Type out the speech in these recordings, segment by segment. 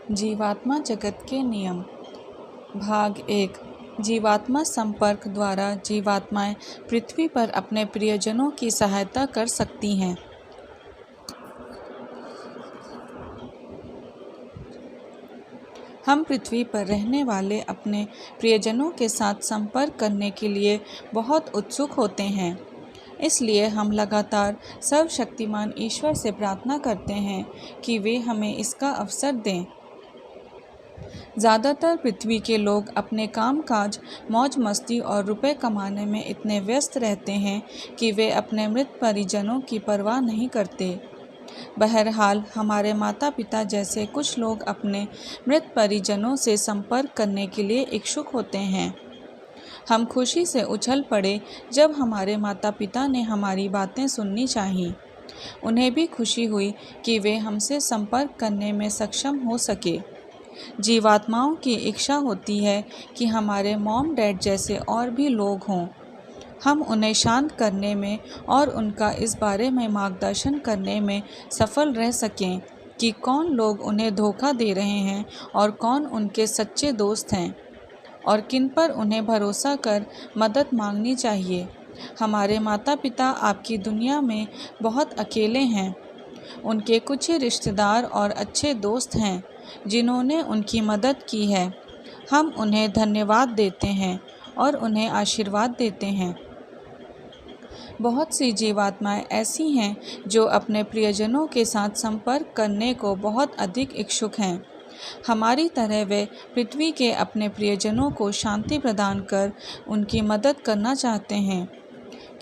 जीवात्मा जगत के नियम। भाग 1। जीवात्मा संपर्क द्वारा जीवात्माएं पृथ्वी पर अपने प्रियजनों की सहायता कर सकती हैं। हम पृथ्वी पर रहने वाले अपने प्रियजनों के साथ संपर्क करने के लिए बहुत उत्सुक होते हैं। इसलिए हम लगातार सर्वशक्तिमान ईश्वर से प्रार्थना करते हैं कि वे हमें इसका अवसर दें। ज़्यादातर पृथ्वी के लोग अपने कामकाज, मौज मस्ती और रुपए कमाने में इतने व्यस्त रहते हैं कि वे अपने मृत परिजनों की परवाह नहीं करते। बहरहाल, हमारे माता पिता जैसे कुछ लोग अपने मृत परिजनों से संपर्क करने के लिए इच्छुक होते हैं। हम खुशी से उछल पड़े जब हमारे माता पिता ने हमारी बातें सुननी चाहीं। उन्हें भी खुशी हुई कि वे हमसे संपर्क करने में सक्षम हो सके। जीवात्माओं की इच्छा होती है कि हमारे मॉम डैड जैसे और भी लोग हों। हम उन्हें शांत करने में और उनका इस बारे में मार्गदर्शन करने में सफल रह सकें कि कौन लोग उन्हें धोखा दे रहे हैं और कौन उनके सच्चे दोस्त हैं, और किन पर उन्हें भरोसा कर मदद मांगनी चाहिए। हमारे माता पिता आपकी दुनिया में बहुत अकेले हैं। उनके कुछ ही रिश्तेदार और अच्छे दोस्त हैं जिन्होंने उनकी मदद की है। हम उन्हें धन्यवाद देते हैं और उन्हें आशीर्वाद देते हैं। बहुत सी जीवात्माएं ऐसी हैं जो अपने प्रियजनों के साथ संपर्क करने को बहुत अधिक इच्छुक हैं। हमारी तरह वे पृथ्वी के अपने प्रियजनों को शांति प्रदान कर उनकी मदद करना चाहते हैं,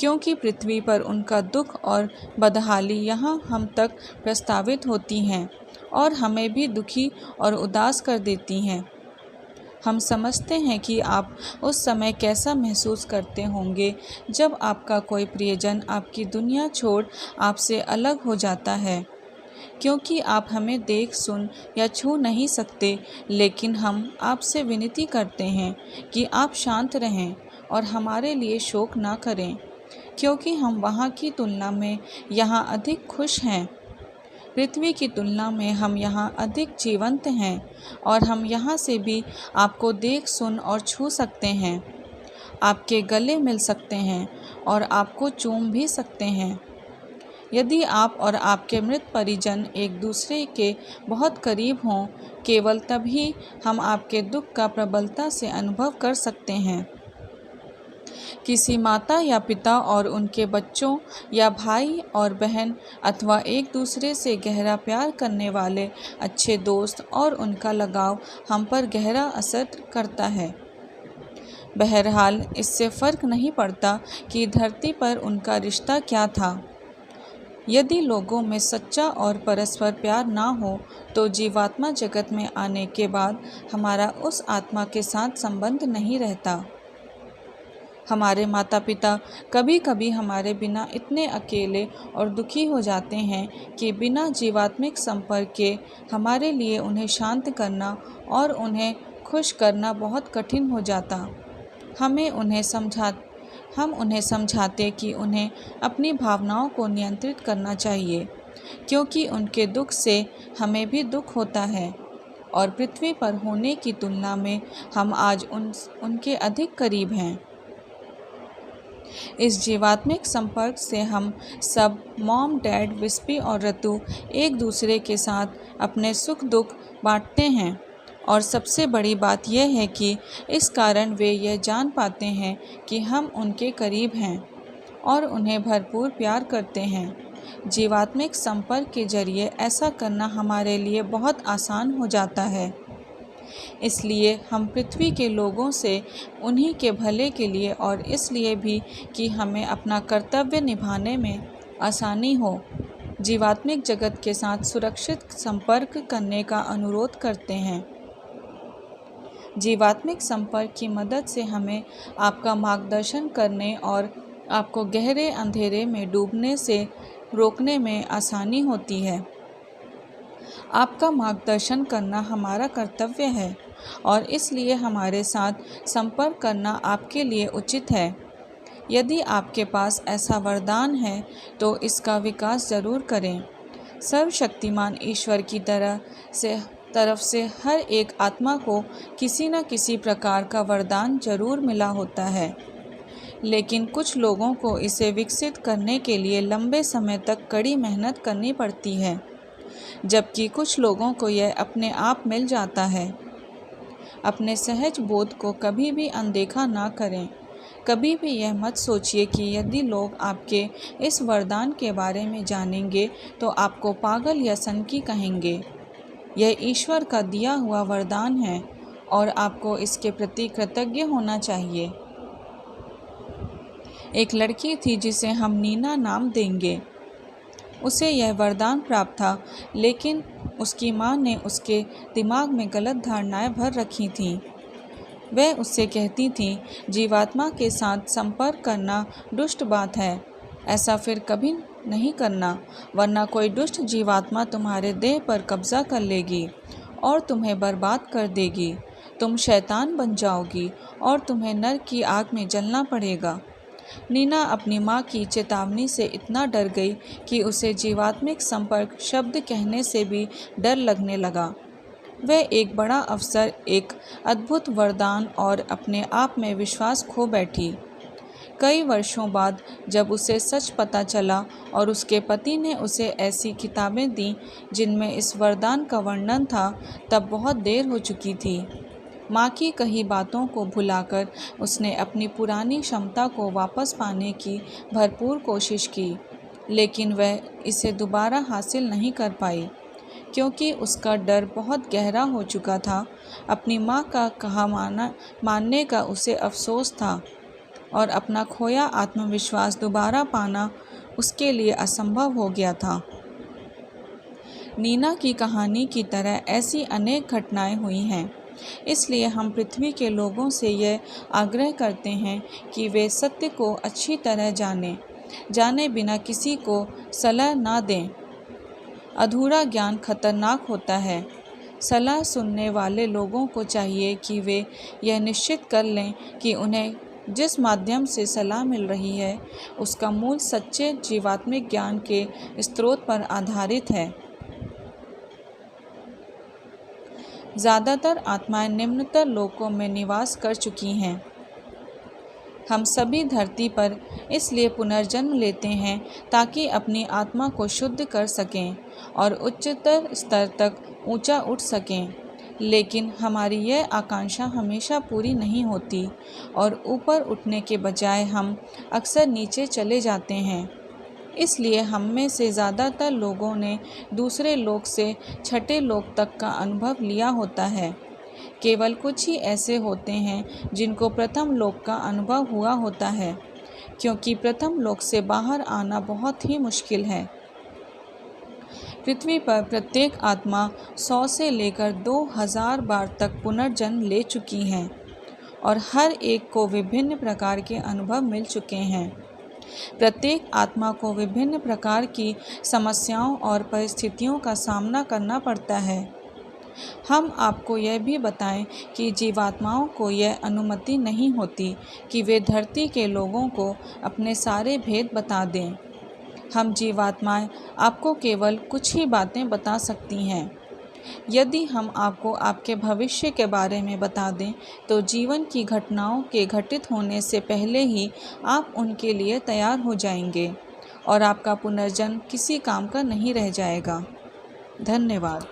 क्योंकि पृथ्वी पर उनका दुख और बदहाली यहाँ हम तक प्रस्तावित होती हैं और हमें भी दुखी और उदास कर देती हैं। हम समझते हैं कि आप उस समय कैसा महसूस करते होंगे जब आपका कोई प्रियजन आपकी दुनिया छोड़ आपसे अलग हो जाता है। क्योंकि आप हमें देख, सुन या छू नहीं सकते, लेकिन हम आपसे विनती करते हैं कि आप शांत रहें और हमारे लिए शोक ना करें, क्योंकि हम वहाँ की तुलना में यहाँ अधिक खुश हैं। पृथ्वी की तुलना में हम यहाँ अधिक जीवंत हैं और हम यहाँ से भी आपको देख, सुन और छू सकते हैं। आपके गले मिल सकते हैं और आपको चूम भी सकते हैं। यदि आप और आपके मृत परिजन एक दूसरे के बहुत करीब हों, केवल तभी हम आपके दुख का प्रबलता से अनुभव कर सकते हैं। किसी माता या पिता और उनके बच्चों या भाई और बहन अथवा एक दूसरे से गहरा प्यार करने वाले अच्छे दोस्त और उनका लगाव हम पर गहरा असर करता है। बहरहाल, इससे फ़र्क नहीं पड़ता कि धरती पर उनका रिश्ता क्या था। यदि लोगों में सच्चा और परस्पर प्यार ना हो तो जीवात्मा जगत में आने के बाद हमारा उस आत्मा के साथ संबंध नहीं रहता। हमारे माता पिता कभी कभी हमारे बिना इतने अकेले और दुखी हो जाते हैं कि बिना जीवात्मिक संपर्क के हमारे लिए उन्हें शांत करना और उन्हें खुश करना बहुत कठिन हो जाता। हम उन्हें समझाते कि उन्हें अपनी भावनाओं को नियंत्रित करना चाहिए, क्योंकि उनके दुख से हमें भी दुख होता है और पृथ्वी पर होने की तुलना में हम आज उनके अधिक करीब हैं। इस जीवात्मिक संपर्क से हम सब मॉम, डैड, विस्पी और रतु एक दूसरे के साथ अपने सुख दुख बांटते हैं, और सबसे बड़ी बात यह है कि इस कारण वे यह जान पाते हैं कि हम उनके करीब हैं और उन्हें भरपूर प्यार करते हैं। जीवात्मिक संपर्क के जरिए ऐसा करना हमारे लिए बहुत आसान हो जाता है। इसलिए हम पृथ्वी के लोगों से उन्हीं के भले के लिए और इसलिए भी कि हमें अपना कर्तव्य निभाने में आसानी हो, जीवात्मिक जगत के साथ सुरक्षित संपर्क करने का अनुरोध करते हैं। जीवात्मिक संपर्क की मदद से हमें आपका मार्गदर्शन करने और आपको गहरे अंधेरे में डूबने से रोकने में आसानी होती है। आपका मार्गदर्शन करना हमारा कर्तव्य है और इसलिए हमारे साथ संपर्क करना आपके लिए उचित है। यदि आपके पास ऐसा वरदान है तो इसका विकास ज़रूर करें। सर्वशक्तिमान ईश्वर की तरह से तरफ से हर एक आत्मा को किसी न किसी प्रकार का वरदान जरूर मिला होता है, लेकिन कुछ लोगों को इसे विकसित करने के लिए लंबे समय तक कड़ी मेहनत करनी पड़ती है, जबकि कुछ लोगों को यह अपने आप मिल जाता है। अपने सहज बोध को कभी भी अनदेखा ना करें। कभी भी यह मत सोचिए कि यदि लोग आपके इस वरदान के बारे में जानेंगे तो आपको पागल या सनकी कहेंगे। यह ईश्वर का दिया हुआ वरदान है और आपको इसके प्रति कृतज्ञ होना चाहिए। एक लड़की थी जिसे हम नीना नाम देंगे। उसे यह वरदान प्राप्त था, लेकिन उसकी माँ ने उसके दिमाग में गलत धारणाएं भर रखी थीं। वह उससे कहती थी, जीवात्मा के साथ संपर्क करना दुष्ट बात है, ऐसा फिर कभी नहीं करना, वरना कोई दुष्ट जीवात्मा तुम्हारे देह पर कब्जा कर लेगी और तुम्हें बर्बाद कर देगी। तुम शैतान बन जाओगी और तुम्हें नरक की आग में जलना पड़ेगा। नीना अपनी माँ की चेतावनी से इतना डर गई कि उसे जीवात्मिक संपर्क शब्द कहने से भी डर लगने लगा। वह एक बड़ा अवसर, एक अद्भुत वरदान और अपने आप में विश्वास खो बैठी। कई वर्षों बाद जब उसे सच पता चला और उसके पति ने उसे ऐसी किताबें दी जिनमें इस वरदान का वर्णन था, तब बहुत देर हो चुकी थी। माँ की कही बातों को भुलाकर उसने अपनी पुरानी क्षमता को वापस पाने की भरपूर कोशिश की, लेकिन वह इसे दोबारा हासिल नहीं कर पाई, क्योंकि उसका डर बहुत गहरा हो चुका था। अपनी माँ का कहा मानने का उसे अफसोस था और अपना खोया आत्मविश्वास दोबारा पाना उसके लिए असंभव हो गया था। नीना की कहानी की तरह ऐसी अनेक घटनाएं हुई हैं। इसलिए हम पृथ्वी के लोगों से यह आग्रह करते हैं कि वे सत्य को अच्छी तरह जाने बिना किसी को सलाह ना दें। अधूरा ज्ञान खतरनाक होता है। सलाह सुनने वाले लोगों को चाहिए कि वे यह निश्चित कर लें कि उन्हें जिस माध्यम से सलाह मिल रही है उसका मूल सच्चे जीवात्मिक ज्ञान के स्रोत पर आधारित है। ज़्यादातर आत्माएं निम्नतर लोकों में निवास कर चुकी हैं। हम सभी धरती पर इसलिए पुनर्जन्म लेते हैं ताकि अपनी आत्मा को शुद्ध कर सकें और उच्चतर स्तर तक ऊंचा उठ सकें, लेकिन हमारी यह आकांक्षा हमेशा पूरी नहीं होती और ऊपर उठने के बजाय हम अक्सर नीचे चले जाते हैं। इसलिए हम में से ज़्यादातर लोगों ने दूसरे लोक से छठे लोक तक का अनुभव लिया होता है। केवल कुछ ही ऐसे होते हैं जिनको प्रथम लोक का अनुभव हुआ होता है, क्योंकि प्रथम लोक से बाहर आना बहुत ही मुश्किल है। पृथ्वी पर प्रत्येक आत्मा 100 से लेकर 2000 बार तक पुनर्जन्म ले चुकी हैं और हर एक को विभिन्न प्रकार के अनुभव मिल चुके हैं। प्रत्येक आत्मा को विभिन्न प्रकार की समस्याओं और परिस्थितियों का सामना करना पड़ता है। हम आपको यह भी बताएं कि जीवात्माओं को यह अनुमति नहीं होती कि वे धरती के लोगों को अपने सारे भेद बता दें। हम जीवात्माएं आपको केवल कुछ ही बातें बता सकती हैं। यदि हम आपको आपके भविष्य के बारे में बता दें तो जीवन की घटनाओं के घटित होने से पहले ही आप उनके लिए तैयार हो जाएंगे और आपका पुनर्जन्म किसी काम का नहीं रह जाएगा। धन्यवाद।